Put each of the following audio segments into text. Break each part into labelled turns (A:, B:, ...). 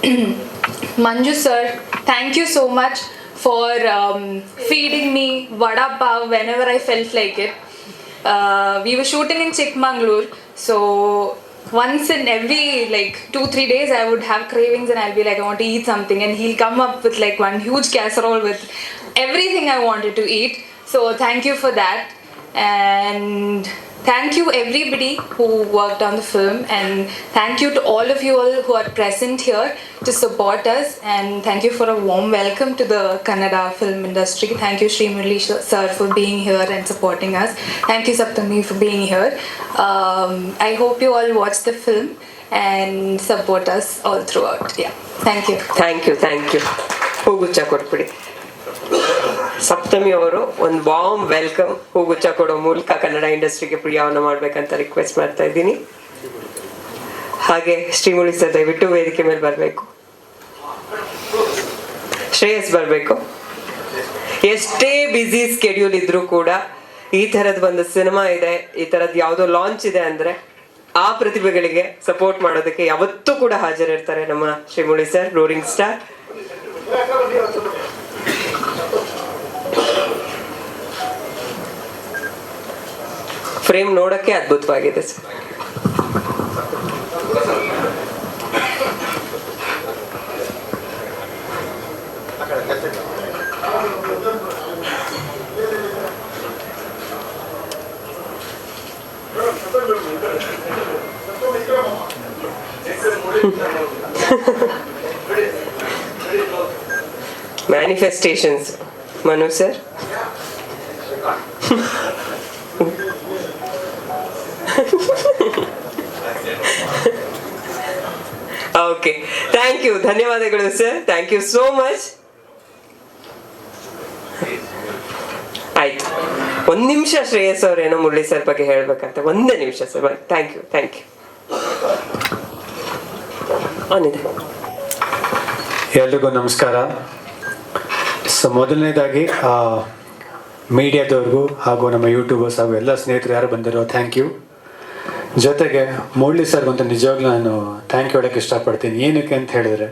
A: Manju sir, thank you so much for feeding me vada pav whenever I felt like it. We were shooting in Chikmagalur, so once in every like 2-3 days I would have cravings and I'll be like, I want to eat something, and he'll come up with like one huge casserole with everything I wanted to eat. So thank you for that, and thank you everybody who worked on the film, and thank you to all of you all who are present here to support us, and thank you for a warm welcome to the Kannada film industry. Thank you Sri Murali sir for being here and supporting us. Thank you Saptami for being here. I hope you all watch the film and support us all throughout. Yeah, thank you.
B: Thank you ಹೂಗುಚ್ಚ ಕೊಟ್ಬಿಡಿ. ಸಪ್ತಮಿ ಅವರು ಒಂದು warm welcome ಹೂಗುಚ್ಚ ಕೊಡೋ ಮೂಲಕ ಕನ್ನಡ ಇಂಡಸ್ಟ್ರಿಗೆ ಪ್ರಿಯವನ್ನು ಮಾಡ್ಬೇಕಂತ request ಮಾಡ್ತಾ ಇದ್ದೀನಿ. ಹಾಗೆ ಶ್ರೀಮುರಳಿ ಸರ್ ದಯವಿಟ್ಟು ವೇದಿಕೆ ಮೇಲೆ ಬರಬೇಕು. ಶ್ರೇಯಸ್ ಬರಬೇಕು. ಎಷ್ಟೇ ಬ್ಯುಸಿ ಸ್ಕೆಡ್ಯೂಲ್ ಇದ್ರೂ ಕೂಡ ಈ ಥರದ್ ಒಂದು ಸಿನಿಮಾ ಇದೆ, ಈ ಥರದ್ ಯಾವುದೋ ಲಾಂಚ್ ಇದೆ ಅಂದ್ರೆ ಆ ಪ್ರತಿಭೆಗಳಿಗೆ ಸಪೋರ್ಟ್ ಮಾಡೋದಕ್ಕೆ ಯಾವತ್ತೂ ಕೂಡ ಹಾಜರಿರ್ತಾರೆ ನಮ್ಮ Srimurali sir, roaring star. Frame ನೋಡಕ್ಕೆ ಅದ್ಭುತವಾಗಿದೆ sir. Manifestations Manu sir. Okay, thank you, ಧನ್ಯವಾದಗಳು sir, thank you so much. ಆಯ್ತು, ಒಂದ್ ನಿಮಿಷ ಶ್ರೇಯಸ್ ಅವ್ರೇನೋ ಮುರಳಿ ಸರ್ ಬಗ್ಗೆ ಹೇಳ್ಬೇಕಂತ, ಒಂದೇ ನಿಮಿಷ ಸರ್. Thank you. ಅವನಿದೆ.
C: ಎಲ್ರಿಗೂ ನಮಸ್ಕಾರ. ಸೊ ಮೊದಲನೇದಾಗಿ ಮೀಡಿಯಾದವ್ರಿಗೂ ಹಾಗೂ ನಮ್ಮ ಯೂಟ್ಯೂಬರ್ಸ್ ಹಾಗೂ ಎಲ್ಲ ಸ್ನೇಹಿತರು ಯಾರು ಬಂದಿರೋ ಥ್ಯಾಂಕ್ ಯು. ಜೊತೆಗೆ ಮುರಳಿ ಸರ್ಗಂತೂ ನಿಜವಾಗ್ಲೂ ನಾನು ಥ್ಯಾಂಕ್ ಯು ಹೇಳೋಕ್ಕೆ ಇಷ್ಟಪಡ್ತೀನಿ. ಏನಕ್ಕೆ ಅಂತ ಹೇಳಿದ್ರೆ,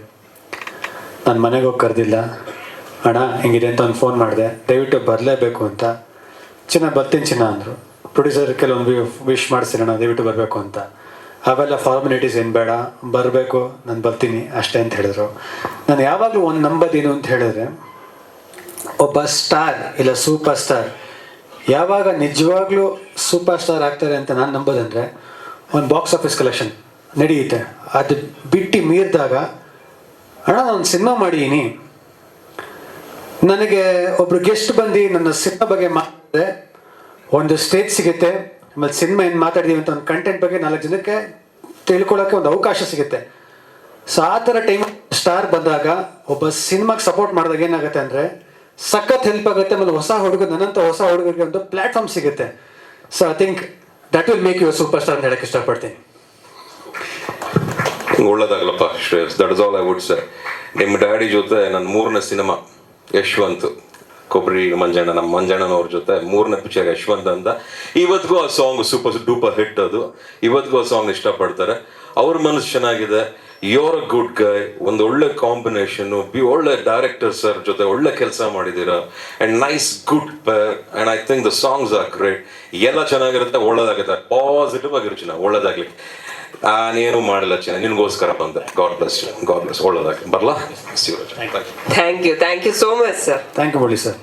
C: ನಾನು ಮನೆಗೆ ಹೋಗಿ ಕರೆದಿಲ್ಲ, ಅಣ್ಣ ಹಿಂಗಿದೆ ಅಂತ ಒಂದು ಫೋನ್ ಮಾಡಿದೆ, ದಯವಿಟ್ಟು ಬರಲೇಬೇಕು ಅಂತ. ಬರ್ತೀನಿ ಚಿನ್ನ ಅಂದರು. ಪ್ರೊಡ್ಯೂಸರ್ ಕೆಲವೊಂದು ವಿಶ್ ಮಾಡಿಸಿರೋಣ, ದಯವಿಟ್ಟು ಬರಬೇಕು ಅಂತ. ಅವೆಲ್ಲ ಫಾರ್ಮಾಲಿಟೀಸ್ ಏನು ಬೇಡ, ಬರಬೇಕು, ನಾನು ಬರ್ತೀನಿ ಅಷ್ಟೇ ಅಂತ ಹೇಳಿದ್ರು. ನಾನು ಯಾವಾಗಲೂ ಒಂದು ನಂಬೋದೇನು ಅಂತ ಹೇಳಿದ್ರೆ, ಒಬ್ಬ ಸ್ಟಾರ್ ಇಲ್ಲ ಸೂಪರ್ ಸ್ಟಾರ್ ಯಾವಾಗ ನಿಜವಾಗ್ಲೂ ಸೂಪರ್ ಸ್ಟಾರ್ ಆಗ್ತಾರೆ ಅಂತ ನಾನು ನಂಬೋದಂದರೆ, ಒಂದು ಬಾಕ್ಸ್ ಆಫೀಸ್ ಕಲೆಕ್ಷನ್ ನಡೆಯುತ್ತೆ. ಅದು ಬಿಟ್ಟು ಮೀರಿದಾಗ, ಅಣ್ಣ ನಾನು ಸಿನಿಮಾ ಮಾಡಿದ್ದೀನಿ, ನನಗೆ ಒಬ್ರು ಗೆಸ್ಟ್ ಬಂದು ನನ್ನ ಸಿನಿಮಾ ಬಗ್ಗೆ ಮಾತಾಡಿದ್ರೆ ಒಂದು ಸ್ಟೇಜ್ ಸಿಗುತ್ತೆ, ಆಮೇಲೆ ಸಿನಿಮಾ ಏನು ಮಾತಾಡಿದೀವಿ ಅಂತ ಒಂದು ಕಂಟೆಂಟ್ ಬಗ್ಗೆ 4 ಜನಕ್ಕೆ ತಿಳ್ಕೊಳ್ಳೋಕ್ಕೆ ಒಂದು ಅವಕಾಶ ಸಿಗುತ್ತೆ. ಸೊ ಆ ಥರ ಟೈಮ್ ಸ್ಟಾರ್ ಬಂದಾಗ, ಒಬ್ಬ ಸಿನಿಮಾಗೆ ಸಪೋರ್ಟ್ ಮಾಡಿದಾಗ ಏನಾಗುತ್ತೆ ಅಂದರೆ ಸಖತ್ ಹೆಲ್ಪ್ ಆಗುತ್ತೆ. ಆಮೇಲೆ ನನ್ನಂಥ ಹೊಸ ಹುಡುಗರಿಗೆ ಒಂದು ಪ್ಲ್ಯಾಟ್ಫಾರ್ಮ್ ಸಿಗುತ್ತೆ. So I think that will make you super star ಅಂತ ಹೇಳಕ್ಕೆ ಇಷ್ಟಪಡ್ತೀನಿ.
D: ಒಳ್ಳೇದಾಗಲಪ್ಪ Shreyas, that is all I would say. ನಿಮ್ಮ ಡ್ಯಾಡಿ ಜೊತೆ ನನ್ನ 3ನೇ ಸಿನಿಮಾ ಯಶವಂತ್, ಕೊಬ್ಬರಿ ಮಂಜಣ್ಣ, ನಮ್ಮ ಮಂಜಣ್ಣನವ್ರ ಜೊತೆ 3ನೇ ಪಿಕ್ಚರ್ ಯಶವಂತ್ ಅಂತ. ಇವತ್ತಿಗೂ ಆ ಸಾಂಗ್ ಸೂಪರ್ ಡೂಪರ್ ಹಿಟ್. ಅದು ಇವತ್ತಿಗೂ ಆ ಸಾಂಗ್ ಇಷ್ಟಪಡ್ತಾರೆ. ಅವ್ರ ಮನಸ್ಸು ಚೆನ್ನಾಗಿದೆ. ಯೋರ್ ಅ ಗುಡ್ ಗೈ. ಒಂದು ಒಳ್ಳೆ ಕಾಂಬಿನೇಷನ್, ಒಳ್ಳೆ ಡೈರೆಕ್ಟರ್ ಸರ್ ಜೊತೆ ಒಳ್ಳೆ ಕೆಲಸ ಮಾಡಿದ್ದೀರಾ, and nice good pair, and I think the songs are great. ಎಲ್ಲ ಚೆನ್ನಾಗಿರುತ್ತೆ, ಒಳ್ಳೇದಾಗುತ್ತೆ, ಪಾಸಿಟಿವ್ ಆಗಿರುತ್ತೆ. ಚಿನ್ನ ಒಳ್ಳೇದಾಗ್ಲಿ. ನಾನೇನು ಮಾಡಿಲ್ಲ ಚಿನ್ನ, ನಿನ್ಗೋಸ್ಕರ ಬಂದೆ. ಗಾಡ್ ಬ್ಲೆಸ್, ಒಳ್ಳೇದಾಗ್ಲಿ. ಬರ್ಲಾ?
B: Thank you so much sir.
C: Thank you Murali sir.